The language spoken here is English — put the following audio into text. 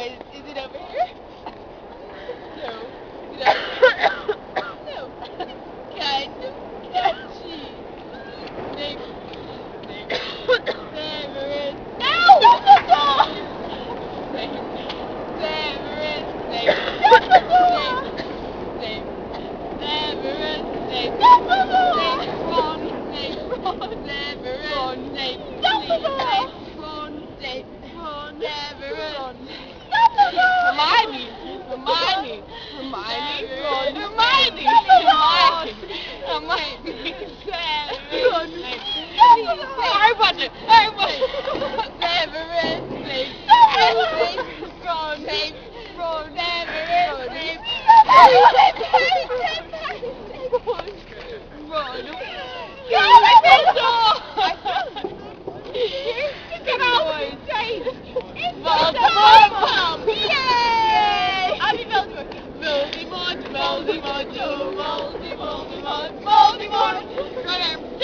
Is it over here? No. Is it over here? No. Kind of catchy. Name. Severus. No! Shut the door! Severus. Shut the door! Severus. Shut the door! Ron. Severus. Ron. Shut the door! Ron. Severus. Shut the door! Hermione. Hermione. Hermione. Ron. Hermione. Hermione. Hermione. Ron. Everybody. Everybody. Severus. Severus. Ron. Ron. Severus. Ron. Get out of the door! Get out! Voldemort! Yay! Happy Voldemort! Voldemort! Voldemort! Voldemort! Voldemort! Voldemort!